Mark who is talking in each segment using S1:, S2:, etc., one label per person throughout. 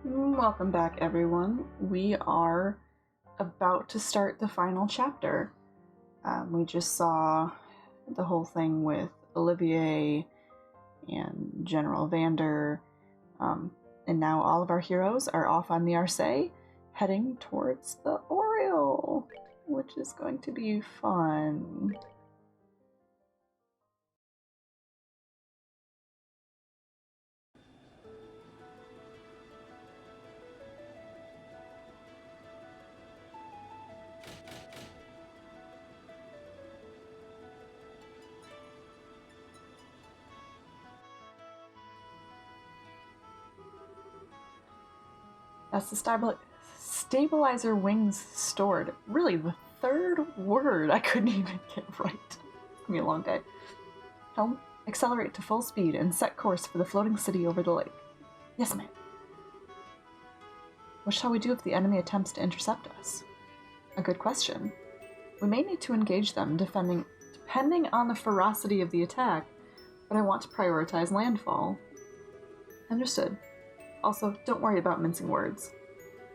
S1: Welcome back, everyone. We are about to start the final chapter. We just saw the whole thing with Olivier and General Vander, and now all of our heroes are off on the Arseille, heading towards the Oriole, which is going to be fun. That's the stabilizer wings stored. Really, the third word I couldn't even get right. It's gonna be a long day. Helm, accelerate to full speed and set course for the floating city over the lake. Yes, ma'am. What shall we do if the enemy attempts to intercept us? A good question. We may need to engage them, depending on the ferocity of the attack, but I want to prioritize landfall. Understood. Also, don't worry about mincing words.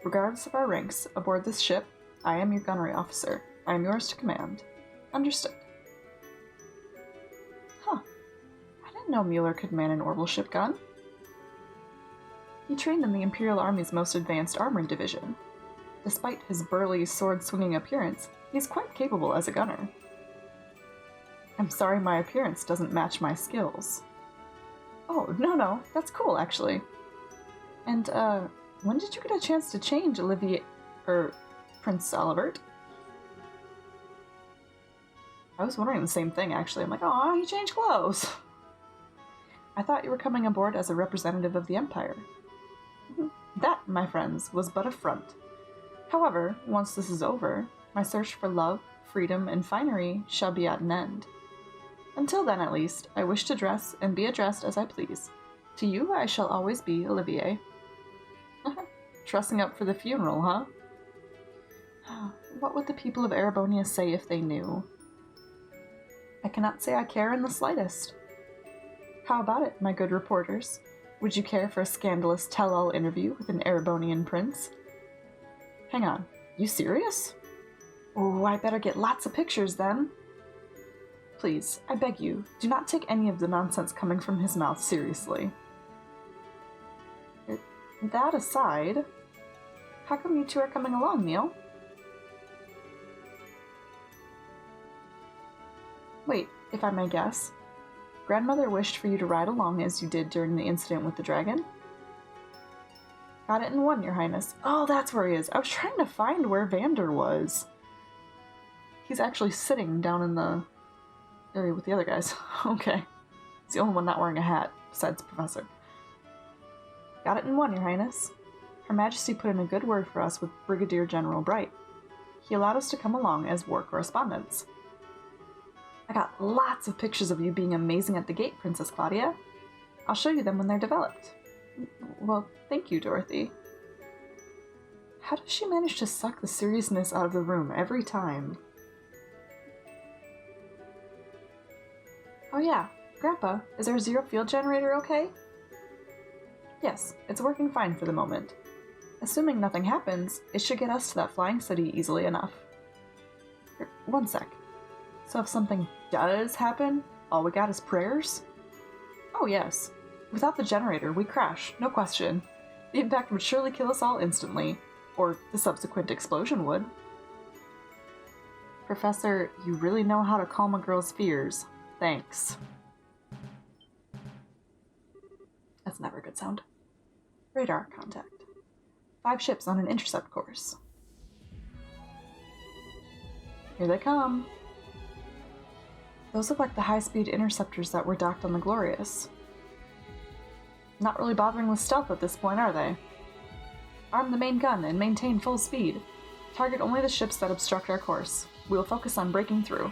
S1: Regardless of our ranks, aboard this ship, I am your gunnery officer. I am yours to command. Understood. Huh. I didn't know Mueller could man an orbital ship gun. He trained in the Imperial Army's most advanced armored division. Despite his burly, sword-swinging appearance, he's quite capable as a gunner. I'm sorry my appearance doesn't match my skills. Oh, no, that's cool, actually. And, when did you get a chance to change Prince Olivert? I was wondering the same thing, actually. I'm like, oh, he changed clothes. I thought you were coming aboard as a representative of the Empire. That, my friends, was but a front. However, once this is over, my search for love, freedom, and finery shall be at an end. Until then, at least, I wish to dress and be addressed as I please. To you, I shall always be Olivier. Dressing up for the funeral, huh? What would the people of Erebonia say if they knew? I cannot say I care in the slightest. How about it, my good reporters? Would you care for a scandalous tell-all interview with an Erebonian prince? Hang on, you serious? Oh, I better get lots of pictures then. Please, I beg you, do not take any of the nonsense coming from his mouth seriously. That aside, how come you two are coming along, Neil? Wait, if I may guess, Grandmother wished for you to ride along as you did during the incident with the dragon? Got it in one, Your Highness. Oh, that's where he is. I was trying to find where Vander was. He's actually sitting down in the area with the other guys. Okay. He's the only one not wearing a hat, besides the Professor. Got it in one, Your Highness. Her Majesty put in a good word for us with Brigadier General Bright. He allowed us to come along as war correspondents. I got lots of pictures of you being amazing at the gate, Princess Claudia. I'll show you them when they're developed. Well, thank you, Dorothy. How does she manage to suck the seriousness out of the room every time? Oh yeah, Grandpa, is our zero field generator okay? Yes, it's working fine for the moment. Assuming nothing happens, it should get us to that flying city easily enough. One sec. So if something does happen, all we got is prayers? Oh yes. Without the generator, we crash, no question. The impact would surely kill us all instantly, or the subsequent explosion would. Professor, you really know how to calm a girl's fears. Thanks. That's never a good sound. Radar contact. 5 ships on an intercept course. Here they come. Those look like the high-speed interceptors that were docked on the Glorious. Not really bothering with stealth at this point, are they? Arm the main gun and maintain full speed. Target only the ships that obstruct our course. We will focus on breaking through.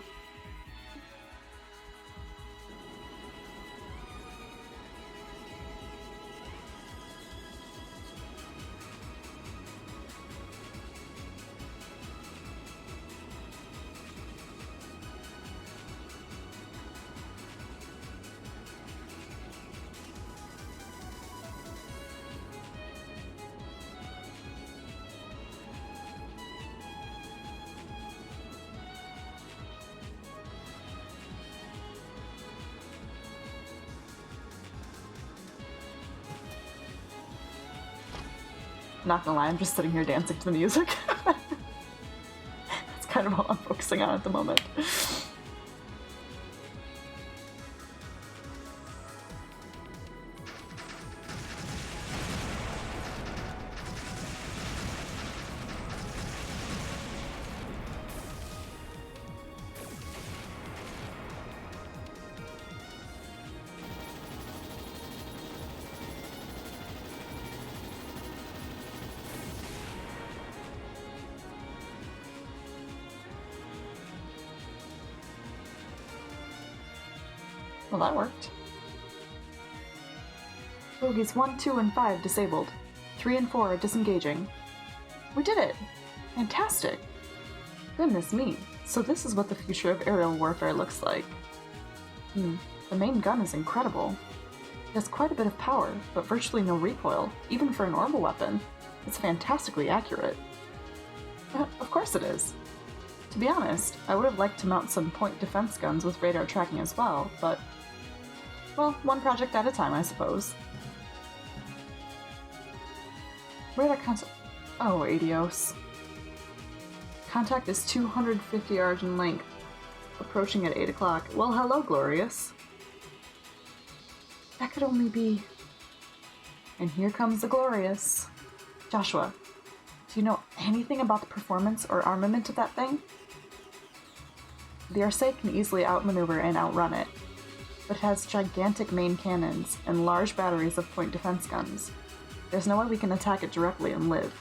S1: Not gonna lie, I'm just sitting here dancing to the music. That's kind of all I'm focusing on at the moment. Well, that worked. Bogies 1, 2, and 5 disabled. 3 and 4 are disengaging. We did it! Fantastic! Goodness me, so this is what the future of aerial warfare looks like. The main gun is incredible. It has quite a bit of power, but virtually no recoil, even for an orbital weapon. It's fantastically accurate. Of course it is. To be honest, I would have liked to mount some point defense guns with radar tracking as well, but... well, one project at a time, I suppose. Radar contact... oh, adios. Contact is 250 yards in length. Approaching at 8 o'clock. Well, hello, Glorious. That could only be... and here comes the Glorious. Joshua, do you know anything about the performance or armament of that thing? The Arseille can easily outmaneuver and outrun it, but it has gigantic main cannons and large batteries of point defense guns. There's no way we can attack it directly and live.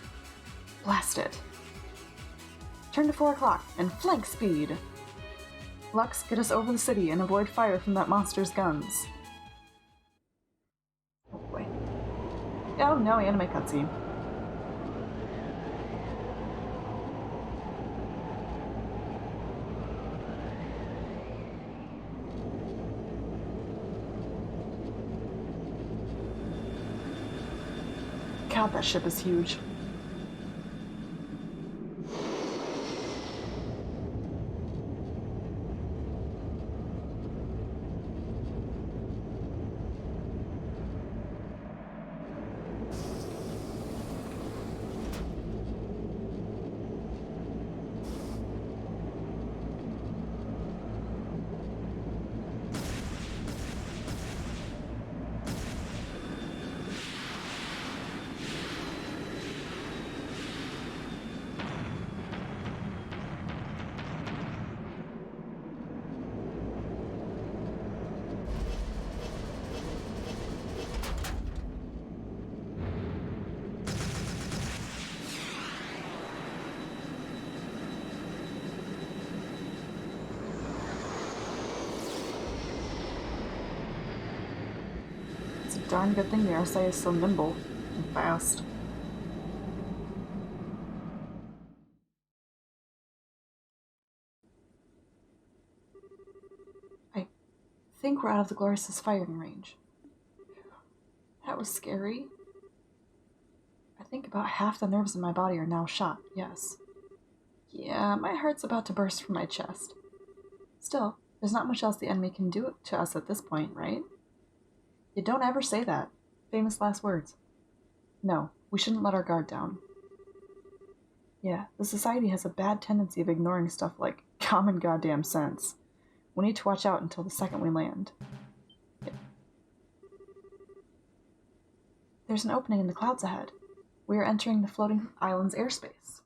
S1: Blast it. Turn to 4 o'clock and flank speed! Lux, get us over the city and avoid fire from that monster's guns. Oh boy. Oh no, anime cutscene. God, that ship is huge. It's a darn good thing the Arseille is so nimble and fast. I think we're out of the Glorious's firing range. That was scary. I think about half the nerves in my body are now shot, yes. Yeah, my heart's about to burst from my chest. Still, there's not much else the enemy can do to us at this point, right? You don't ever say that. Famous last words. No, we shouldn't let our guard down. Yeah, the society has a bad tendency of ignoring stuff like common goddamn sense. We need to watch out until the second we land. Yeah. There's an opening in the clouds ahead. We are entering the floating island's airspace.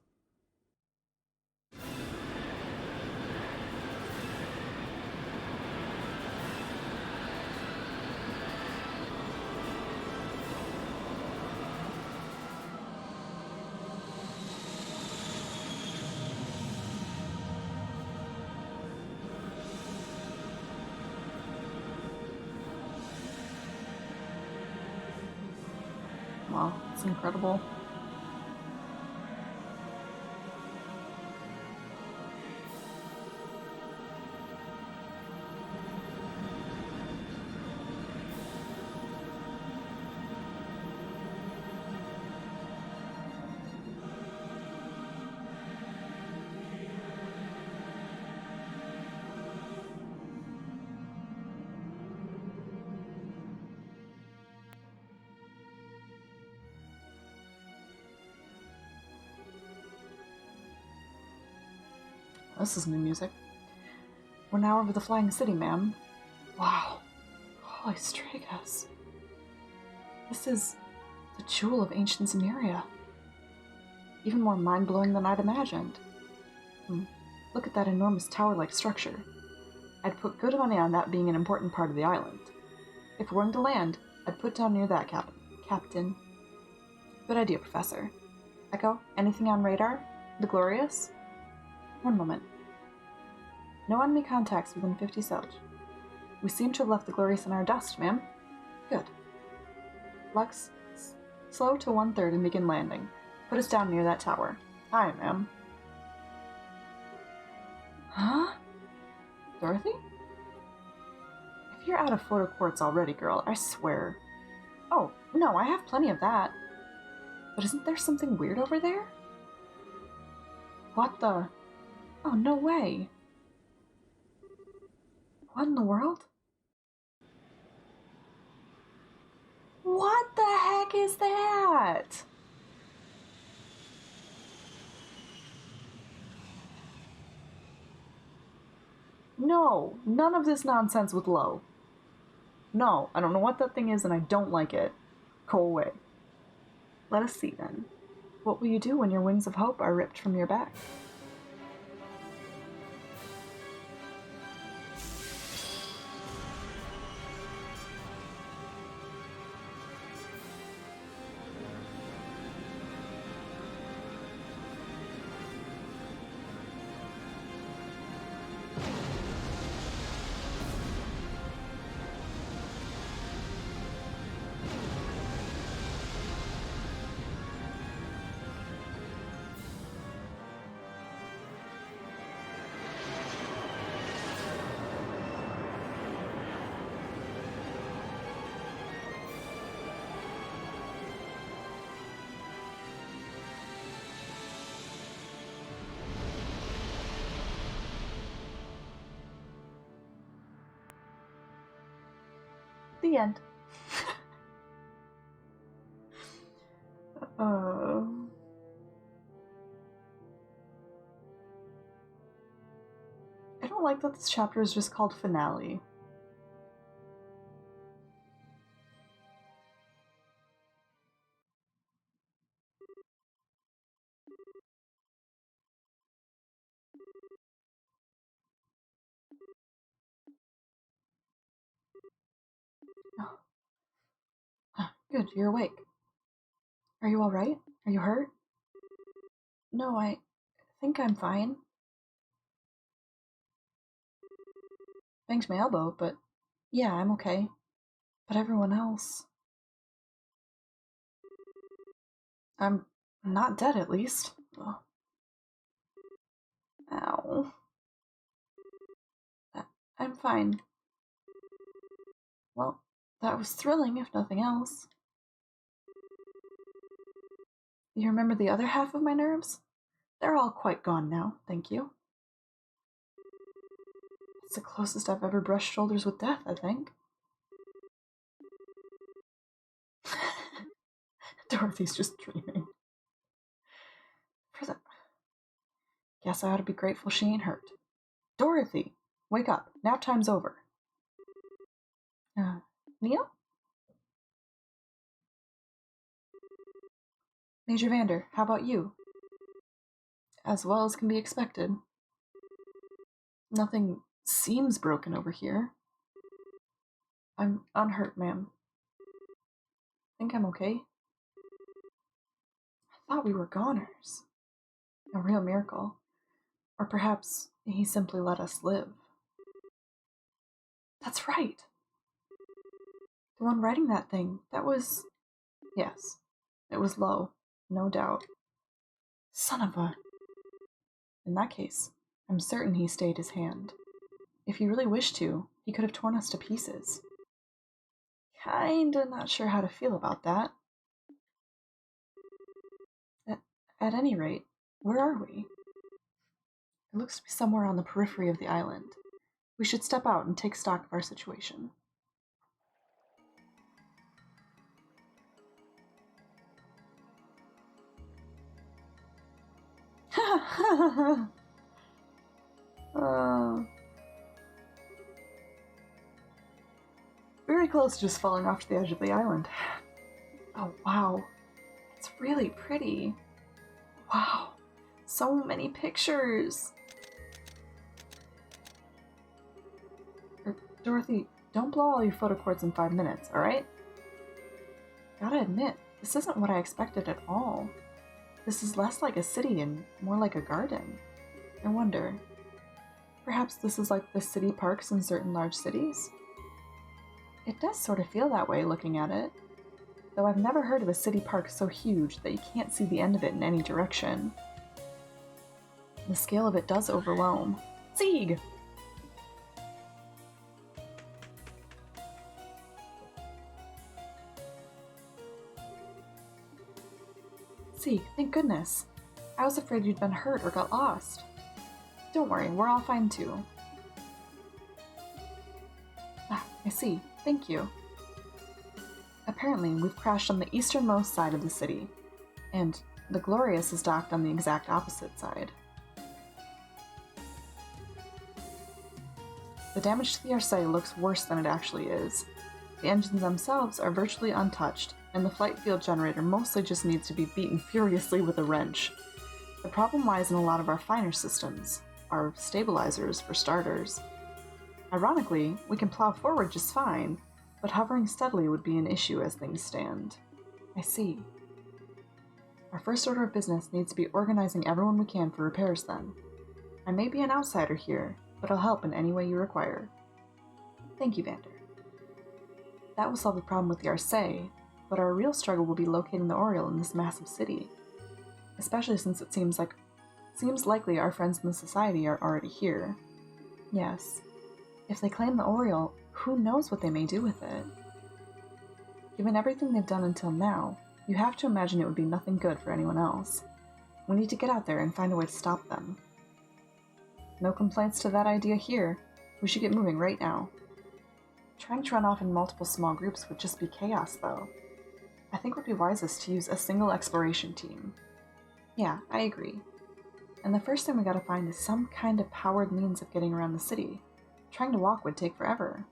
S1: Wow, it's incredible. this is new music. We're now over the Flying City, ma'am. Wow. Holy Stragus. This is the jewel of ancient Zemuria. Even more mind-blowing than I'd imagined. Look at that enormous tower-like structure. I'd put good money on that being an important part of the island. If we're going to land, I'd put down near that, Captain. Good idea, Professor. Echo, anything on radar? The Glorious? One moment. No enemy contacts within 50 Selge. We seem to have left the Glorious in our dust, ma'am. Good. Lux, slow to 1/3 and begin landing. Put us down near that tower. Aye, ma'am. Huh? Dorothy? If you're out of photo quartz already, girl, I swear. Oh, no, I have plenty of that. But isn't there something weird over there? What the? Oh, no way. What in the world? What the heck is that? No, none of this nonsense with Lo. No, I don't know what that thing is and I don't like it. Go away. Let us see then. What will you do when your wings of hope are ripped from your back? The end. I don't like that this chapter is just called Finale. Oh. Good, you're awake. Are you alright? Are you hurt? No, I think I'm fine. Banged my elbow, but yeah, I'm okay. But everyone else... I'm not dead, at least. Ugh. Ow. I'm fine. Well, that was thrilling, if nothing else. You remember the other half of my nerves? They're all quite gone now, thank you. It's the closest I've ever brushed shoulders with death, I think. Dorothy's just dreaming. Guess I ought to be grateful she ain't hurt. Dorothy! Wake up. Nap time's over. Neil? Major Vander, how about you? As well as can be expected. Nothing seems broken over here. I'm unhurt, ma'am. Think I'm okay? I thought we were goners. A real miracle. Or perhaps he simply let us live. That's right. The one writing that thing, that was... Yes, it was Lo, no doubt. Son of a... In that case, I'm certain he stayed his hand. If he really wished to, he could have torn us to pieces. Kinda not sure how to feel about that. At any rate, where are we? It looks to be somewhere on the periphery of the island. We should step out and take stock of our situation. pretty close to just falling off to the edge of the island. Oh, wow. It's really pretty. Wow. So many pictures. Dorothy, don't blow all your photo cords in 5 minutes, alright? Gotta admit, this isn't what I expected at all. This is less like a city and more like a garden. I wonder, perhaps this is like the city parks in certain large cities? It does sort of feel that way looking at it, though I've never heard of a city park so huge that you can't see the end of it in any direction. The scale of it does overwhelm. Sieg! Sieg, thank goodness. I was afraid you'd been hurt or got lost. Don't worry, we're all fine too. Ah, I see. Thank you. Apparently, we've crashed on the easternmost side of the city, and the Glorious is docked on the exact opposite side. The damage to the Arseille looks worse than it actually is. The engines themselves are virtually untouched, and the flight field generator mostly just needs to be beaten furiously with a wrench. The problem lies in a lot of our finer systems, our stabilizers for starters. Ironically, we can plow forward just fine, but hovering steadily would be an issue as things stand. I see. Our first order of business needs to be organizing everyone we can for repairs then. I may be an outsider here, but I'll help in any way you require. Thank you, Vander. That will solve the problem with the Arseille, but our real struggle will be locating the Oriole in this massive city. Especially since it seems likely our friends in the Society are already here. Yes. If they claim the Oriole, who knows what they may do with it? Given everything they've done until now, you have to imagine it would be nothing good for anyone else. We need to get out there and find a way to stop them. No complaints to that idea here. We should get moving right now. Trying to run off in multiple small groups would just be chaos, though. I think it would be wisest to use a single exploration team. Yeah, I agree. And the first thing we gotta find is some kind of powered means of getting around the city. Trying to walk would take forever.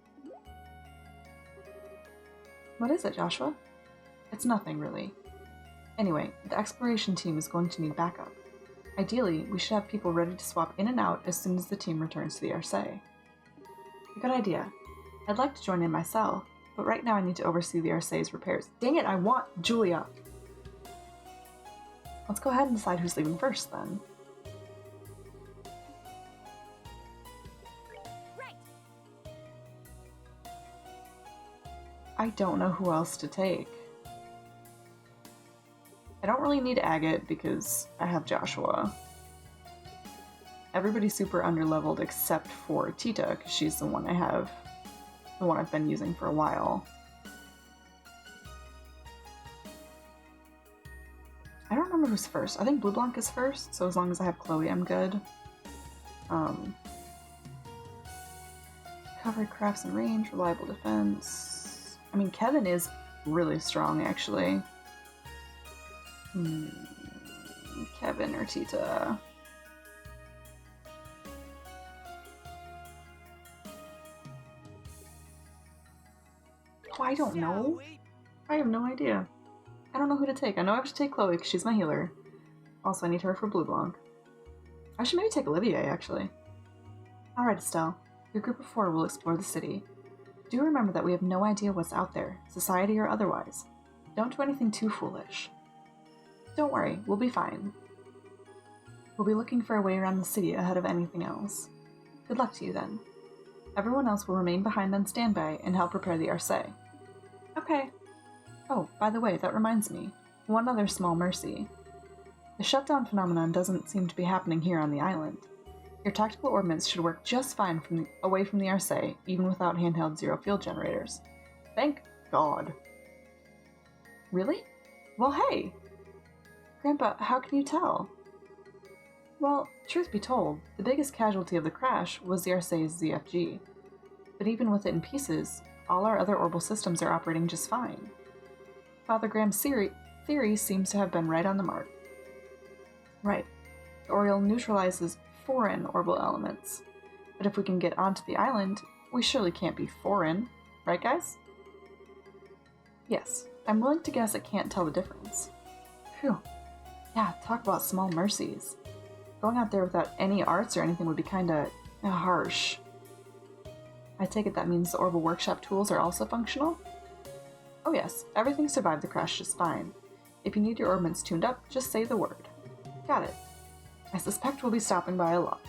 S1: What is it, Joshua? It's nothing, really. Anyway, the exploration team is going to need backup. Ideally, we should have people ready to swap in and out as soon as the team returns to the Arseille. Good idea. I'd like to join in myself, but right now I need to oversee the Arseille's repairs. Dang it, I want Julia! Let's go ahead and decide who's leaving first, then. I don't know who else to take. I don't really need Agate because I have Joshua. Everybody's super underleveled except for Tita, because she's the one I've been using for a while. I don't remember who's first. I think Blue Blanc is first, so as long as I have Chloe, I'm good. Covered crafts and range, reliable defense. I mean, Kevin is really strong, actually. Kevin or Tita. Oh, I don't know. I have no idea. I don't know who to take. I know I have to take Chloe because she's my healer. Also, I need her for Blue Blanc. I should maybe take Olivier, actually. Alright, Estelle. Your group of 4 will explore the city. Do remember that we have no idea what's out there, society or otherwise. Don't do anything too foolish. Don't worry, we'll be fine. We'll be looking for a way around the city ahead of anything else. Good luck to you then. Everyone else will remain behind on standby and help prepare the Arseille. Okay. Oh, by the way, that reminds me. One other small mercy. The shutdown phenomenon doesn't seem to be happening here on the island. Your tactical ordnance should work just fine away from the Arseille, even without handheld zero-field generators. Thank God. Really? Well, hey! Grandpa, how can you tell? Well, truth be told, the biggest casualty of the crash was the Arseille's ZFG. But even with it in pieces, all our other orbital systems are operating just fine. Father Graham's theory seems to have been right on the mark. Right. The Oriole neutralizes foreign orbital elements. But if we can get onto the island, we surely can't be foreign. Right, guys? Yes, I'm willing to guess it can't tell the difference. Phew. Yeah, talk about small mercies. Going out there without any arts or anything would be kinda harsh. I take it that means the Orbital Workshop tools are also functional? Oh yes, everything survived the crash just fine. If you need your orbments tuned up, just say the word. Got it. I suspect we'll be stopping by a lot.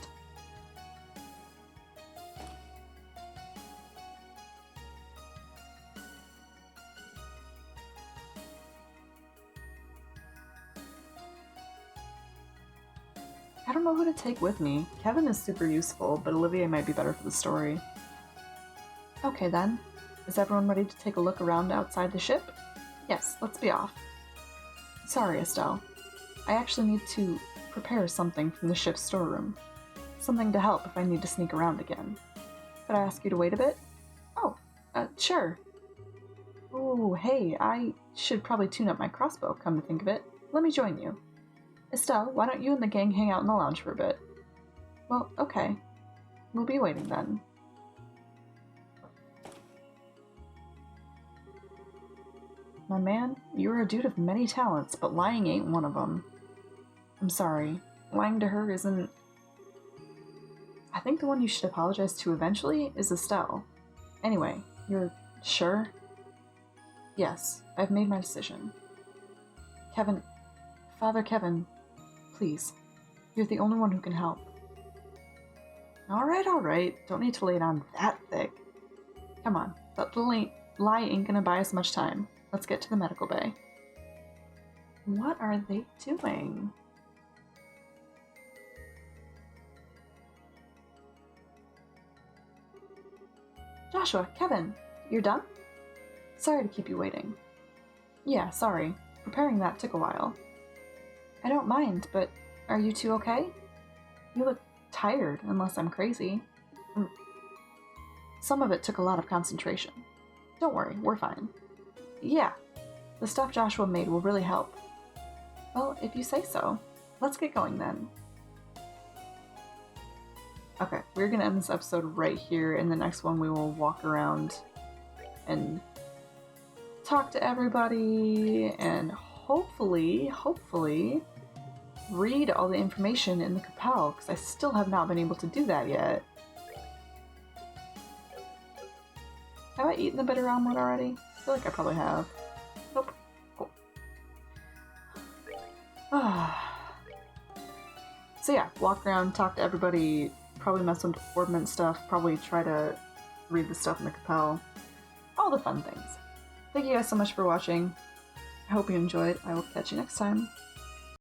S1: I don't know who to take with me. Kevin is super useful, but Olivia might be better for the story. Okay then. Is everyone ready to take a look around outside the ship? Yes, let's be off. Sorry, Estelle. I actually need to prepare something from the ship's storeroom. Something to help if I need to sneak around again. Could I ask you to wait a bit? Oh, sure. Oh, hey, I should probably tune up my crossbow, come to think of it. Let me join you. Estelle, why don't you and the gang hang out in the lounge for a bit? Well, okay. We'll be waiting then. My man, you are a dude of many talents, but lying ain't one of them. I'm sorry. Lying to her isn't... I think the one you should apologize to eventually is Estelle. Anyway, you're sure? Yes, I've made my decision. Kevin... Father Kevin, please. You're the only one who can help. Alright. Don't need to lay it on that thick. Come on, that little lie ain't gonna buy us much time. Let's get to the medical bay. What are they doing? Joshua, Kevin, you're done? Sorry to keep you waiting. Yeah, sorry. Preparing that took a while. I don't mind, but are you two okay? You look tired, unless I'm crazy. Some of it took a lot of concentration. Don't worry, we're fine. Yeah, the stuff Joshua made will really help. Well, if you say so. Let's get going then. Okay, we're gonna end this episode right here. In the next one, we will walk around and talk to everybody and hopefully read all the information in the Capel, because I still have not been able to do that yet. Have I eaten the bitter omelet already? I feel like I probably have. Nope. Cool. So yeah, walk around, talk to everybody, probably mess with orbment stuff, probably try to read the stuff in the Capel. All the fun things. Thank you guys so much for watching. I hope you enjoyed. I will catch you next time.